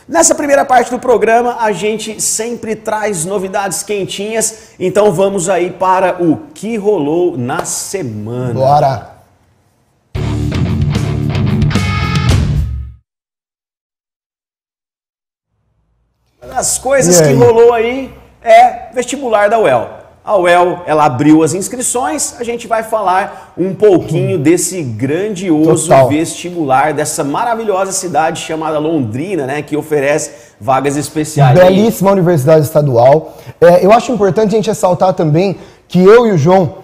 Nessa primeira parte do programa, a gente sempre traz novidades quentinhas, então vamos aí para o que rolou na semana. Bora! Uma das coisas que rolou aí é vestibular da UEL. A UEL, ela abriu as inscrições, a gente vai falar um pouquinho desse grandioso vestibular, dessa maravilhosa cidade chamada Londrina, né, que oferece vagas especiais. Belíssima universidade estadual. Eu acho importante a gente ressaltar também que eu e o João,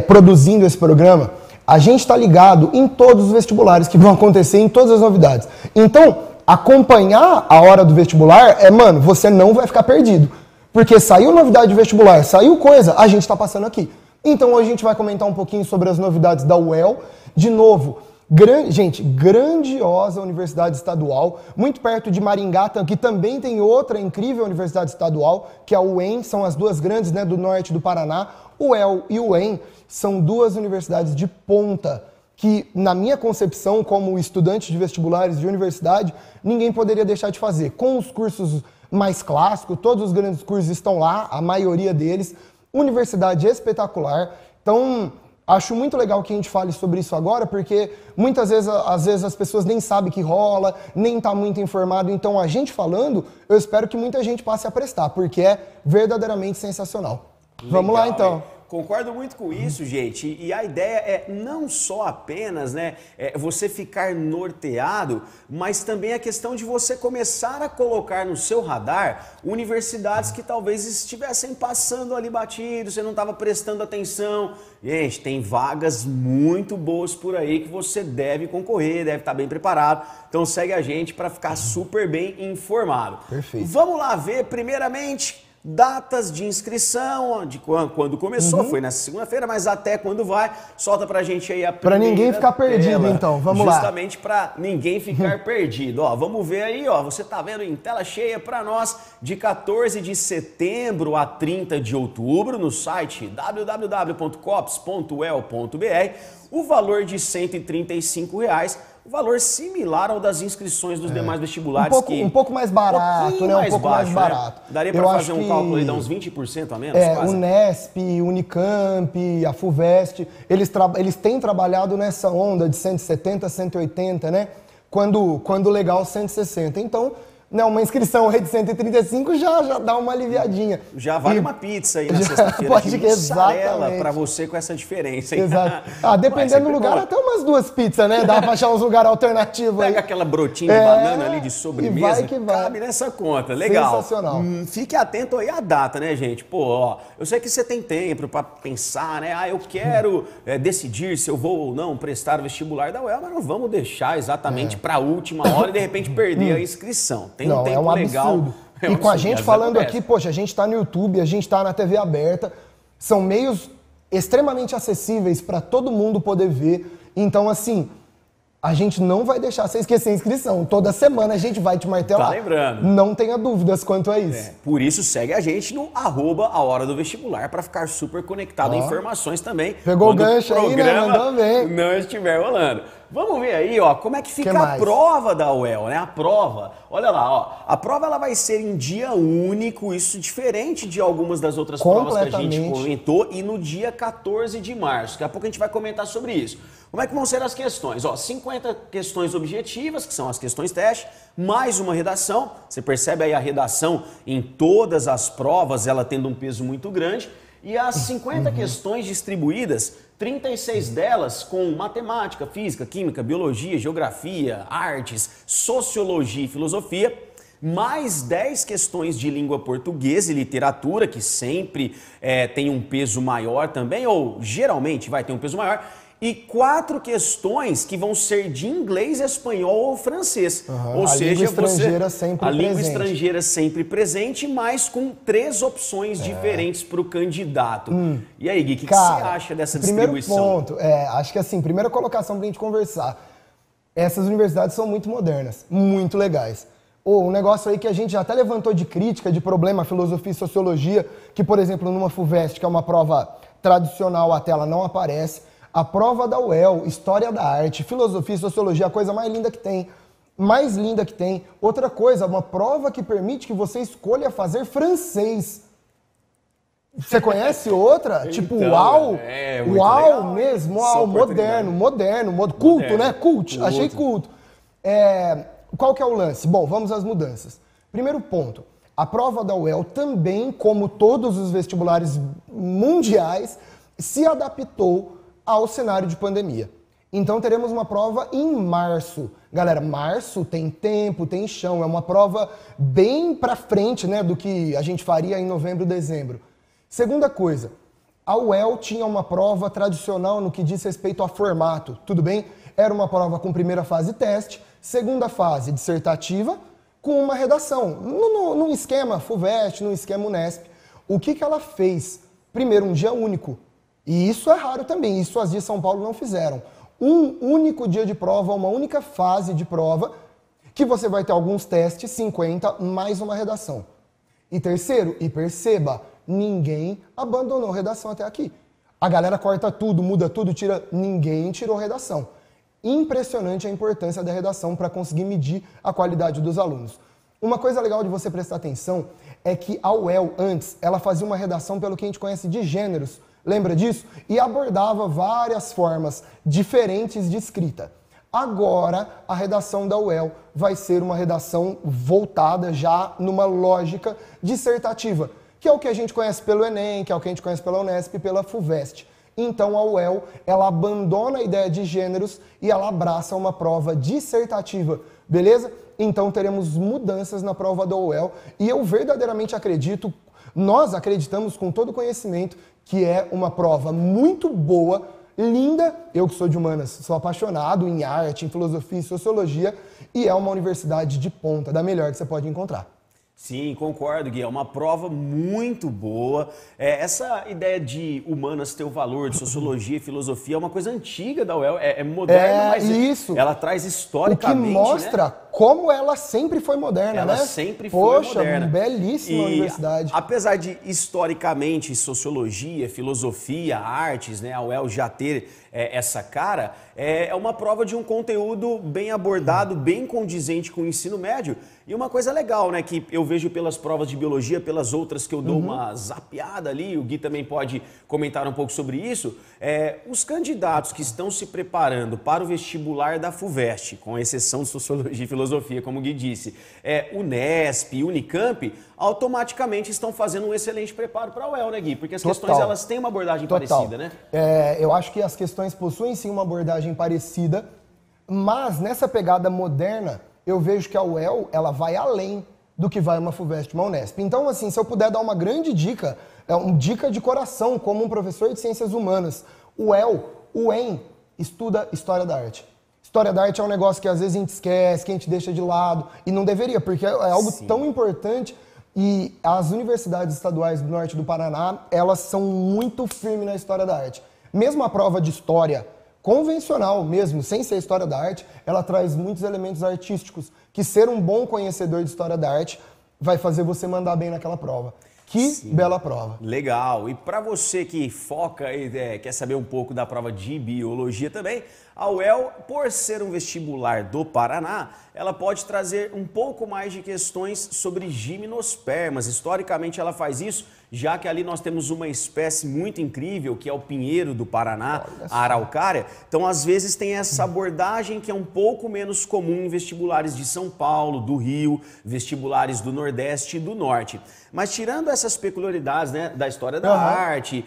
produzindo esse programa, a gente está ligado em todos os vestibulares que vão acontecer, em todas as novidades. Então, acompanhar a hora do vestibular mano, você não vai ficar perdido. Porque saiu novidade de vestibular, saiu coisa, a gente está passando aqui. Então hoje a gente vai comentar um pouquinho sobre as novidades da UEL. De novo, grandiosa universidade estadual, muito perto de Maringá, que também tem outra incrível universidade estadual, que é a UEM, são as duas grandes, né, do norte do Paraná. O UEL e o UEM são duas universidades de ponta, que na minha concepção, como estudante de vestibulares de universidade, ninguém poderia deixar de fazer. Com os cursos mais clássico, todos os grandes cursos estão lá, a maioria deles, universidade espetacular. Então, acho muito legal que a gente fale sobre isso agora, porque muitas vezes, às vezes as pessoas nem sabem que rola, nem está muito informado. Então, a gente falando, eu espero que muita gente passe a prestar, porque é verdadeiramente sensacional. Legal, vamos lá, então. Concordo muito com isso, gente, e a ideia é não só apenas, né, você ficar norteado, mas também a questão de você começar a colocar no seu radar universidades que talvez estivessem passando ali batido, você não estava prestando atenção. Gente, tem vagas muito boas por aí que você deve concorrer, deve estar bem preparado, então segue a gente para ficar super bem informado. Perfeito. Vamos lá ver, primeiramente, datas de inscrição, de quando começou, foi nessa segunda-feira, mas até quando vai, solta pra gente aí a primeira. Pra ninguém ficar perdido, então, vamos lá. Justamente pra ninguém ficar perdido. Ó, vamos ver aí, ó, você tá vendo em tela cheia pra nós, de 14 de setembro a 30 de outubro, no site www.cops.uel.br, o valor de R$ 135, o valor similar ao das inscrições dos demais vestibulares. Um pouco mais barato, né? Um pouco mais barato. Né? Daria para fazer um cálculo aí, dar uns 20% a menos? Quase? O Nesp, Unicamp, a FUVEST, eles têm trabalhado nessa onda de 170, 180, né? Quando legal, 160. Então, né, uma inscrição aí de 135 já dá uma aliviadinha. Já vale uma pizza aí na sexta-feira de mussarela para você com essa diferença. Hein? Exato. Dependendo do lugar, até umas duas pizzas, né? Dá pra achar uns lugares alternativos aí. Pega aquela brotinha de banana ali de sobremesa, vai que vai. Cabe nessa conta. Legal. Sensacional. Fique atento aí à data, né, gente? Pô, ó, eu sei que você tem tempo para pensar, né? Eu quero decidir se eu vou ou não prestar o vestibular da UEL, mas não vamos deixar exatamente para a última hora e de repente perder a inscrição. Tem um tempo legal. E com a gente falando aqui, poxa, a gente tá no YouTube, a gente tá na TV aberta, são meios extremamente acessíveis para todo mundo poder ver. Então, assim, a gente não vai deixar você esquecer a inscrição. Toda semana a gente vai te martelar. Tá lembrando. Não tenha dúvidas quanto a isso. Por isso, segue a gente no @ahora-do-vestibular para ficar super conectado a informações também. Pegou o gancho aí, né? Mandou bem. Não estiver rolando. Vamos ver aí, ó, como é que fica a prova da UEL, né? A prova, olha lá, ó, a prova ela vai ser em dia único, isso diferente de algumas das outras provas que a gente comentou, e no dia 14 de março. Daqui a pouco a gente vai comentar sobre isso. Como é que vão ser as questões? Ó, 50 questões objetivas, que são as questões teste, mais uma redação. Você percebe aí a redação em todas as provas, ela tendo um peso muito grande. E as 50 questões distribuídas, 36 delas com matemática, física, química, biologia, geografia, artes, sociologia e filosofia, mais 10 questões de língua portuguesa e literatura, que sempre tem um peso maior também, ou geralmente vai ter um peso maior, e 4 questões que vão ser de inglês, espanhol ou francês. Ou seja, a língua estrangeira sempre presente, mas com 3 opções diferentes para o candidato. E aí, Gui, o que você acha dessa distribuição? Primeiro ponto, acho que assim, primeira colocação para a gente conversar. Essas universidades são muito modernas, muito legais. Um negócio aí que a gente já até levantou de crítica, de problema, filosofia e sociologia, que, por exemplo, numa FUVEST, que é uma prova tradicional, a tela não aparece. A prova da UEL, História da Arte, Filosofia e Sociologia, a coisa mais linda que tem. mais linda que tem. Outra coisa, uma prova que permite que você escolha fazer francês. Você conhece outra? Tipo, então, UAU? UAU legal, mesmo, UAU, moderno, culto, né? Cult, achei culto. Qual que é o lance? Bom, vamos às mudanças. Primeiro ponto, a prova da UEL também, como todos os vestibulares mundiais, se adaptou ao cenário de pandemia. Então teremos uma prova em março. Galera, março tem tempo, tem chão, é uma prova bem pra frente, né, do que a gente faria em novembro, dezembro. Segunda coisa, a UEL tinha uma prova tradicional no que diz respeito a formato, tudo bem? Era uma prova com primeira fase teste, segunda fase dissertativa, com uma redação, num esquema FUVEST, num esquema Unesp. O que ela fez? Primeiro, um dia único, e isso é raro também, isso as de São Paulo não fizeram. Um único dia de prova, uma única fase de prova, que você vai ter alguns testes, 50, mais uma redação. E terceiro, e perceba, ninguém abandonou redação até aqui. A galera corta tudo, muda tudo, ninguém tirou redação. Impressionante a importância da redação para conseguir medir a qualidade dos alunos. Uma coisa legal de você prestar atenção é que a UEL, antes, ela fazia uma redação pelo que a gente conhece de gêneros, lembra disso? E abordava várias formas diferentes de escrita. Agora, a redação da UEL vai ser uma redação voltada já numa lógica dissertativa, que é o que a gente conhece pelo Enem, que é o que a gente conhece pela Unesp e pela FUVEST. Então a UEL, ela abandona a ideia de gêneros e ela abraça uma prova dissertativa, beleza? Então teremos mudanças na prova da UEL e eu verdadeiramente acredito, nós acreditamos com todo conhecimento que é uma prova muito boa, linda. Eu que sou de humanas, sou apaixonado em arte, em filosofia e sociologia e é uma universidade de ponta, da melhor que você pode encontrar. Sim, concordo, Gui. É uma prova muito boa. Essa ideia de humanas ter o valor de sociologia e filosofia é uma coisa antiga da UEL. É moderna, mas isso. Ela traz historicamente, o que mostra, né, como ela sempre foi moderna, ela né? Sempre foi moderna. Belíssima universidade. Apesar de, historicamente, sociologia, filosofia, artes, né, a UEL já ter essa cara, é uma prova de um conteúdo bem abordado, bem condizente com o ensino médio. E uma coisa legal, né, que eu vejo pelas provas de biologia, pelas outras que eu dou uma zapeada ali, o Gui também pode comentar um pouco sobre isso, os candidatos que estão se preparando para o vestibular da FUVEST, com exceção de sociologia e filosofia, como o Gui disse, Unesp, Unicamp, automaticamente estão fazendo um excelente preparo para a UEL, né, Gui? Porque as questões, elas têm uma abordagem parecida, né? Eu acho que as questões possuem sim uma abordagem parecida, mas nessa pegada moderna, eu vejo que a UEL, ela vai além do que vai uma FUVEST, uma Unesp. Então, assim, se eu puder dar uma grande dica, uma dica de coração, como um professor de ciências humanas, o UEM, estuda História da Arte. História da Arte é um negócio que às vezes a gente esquece, que a gente deixa de lado, e não deveria, porque é algo tão importante. E as universidades estaduais do norte do Paraná, elas são muito firmes na História da Arte. Mesmo a prova de História convencional mesmo, sem ser História da Arte, ela traz muitos elementos artísticos, que ser um bom conhecedor de História da Arte vai fazer você mandar bem naquela prova. Que bela prova. Legal. E para você que foca e quer saber um pouco da prova de biologia também, a UEL, por ser um vestibular do Paraná, ela pode trazer um pouco mais de questões sobre gimnospermas. Historicamente ela faz isso, já que ali nós temos uma espécie muito incrível, que é o pinheiro do Paraná, a araucária. Então, às vezes, tem essa abordagem que é um pouco menos comum em vestibulares de São Paulo, do Rio, vestibulares do Nordeste e do Norte. Mas tirando essas peculiaridades, né, da história da arte,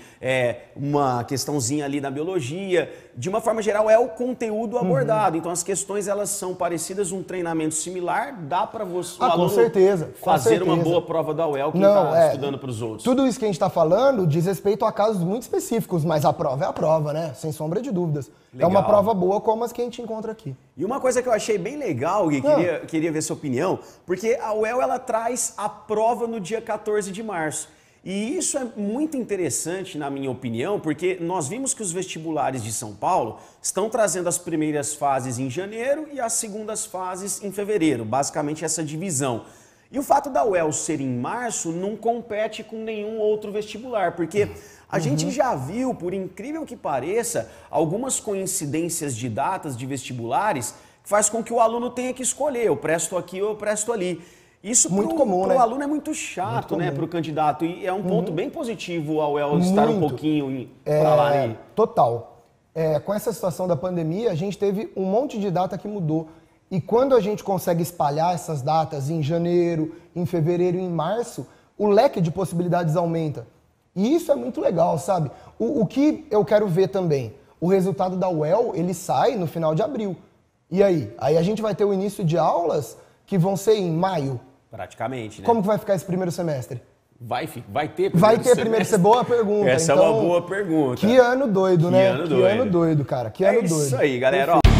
uma questãozinha ali na biologia, de uma forma geral é o conteúdo abordado. Então as questões elas são parecidas, um treinamento similar, dá para você com certeza, fazer uma boa prova da UEL quem está estudando para os outros. Tudo isso que a gente está falando diz respeito a casos muito específicos, mas a prova é a prova, né? Sem sombra de dúvidas. Legal. É uma prova boa como as que a gente encontra aqui. E uma coisa que eu achei bem legal, Gui, queria ver sua opinião, porque a UEL ela traz a prova no dia 14 de março. E isso é muito interessante, na minha opinião, porque nós vimos que os vestibulares de São Paulo estão trazendo as primeiras fases em janeiro e as segundas fases em fevereiro, basicamente essa divisão. E o fato da UEL ser em março não compete com nenhum outro vestibular, porque a gente já viu, por incrível que pareça, algumas coincidências de datas de vestibulares faz com que o aluno tenha que escolher, eu presto aqui ou eu presto ali. Isso muito comum, pro aluno é muito chato, né, para o candidato. E é um ponto bem positivo a UEL estar um pouquinho para lá. Total. Com essa situação da pandemia, a gente teve um monte de data que mudou. E quando a gente consegue espalhar essas datas em janeiro, em fevereiro e em março, o leque de possibilidades aumenta. E isso é muito legal, sabe? O que eu quero ver também, o resultado da UEL, ele sai no final de abril. E aí? Aí a gente vai ter o início de aulas que vão ser em maio. Praticamente, né? Como que vai ficar esse primeiro semestre? Vai ter primeiro Vai ter primeiro semestre? Boa pergunta. Essa então, é uma boa pergunta. Que ano doido, né? Que ano doido, cara. Que ano doido. É isso aí, galera. Ó.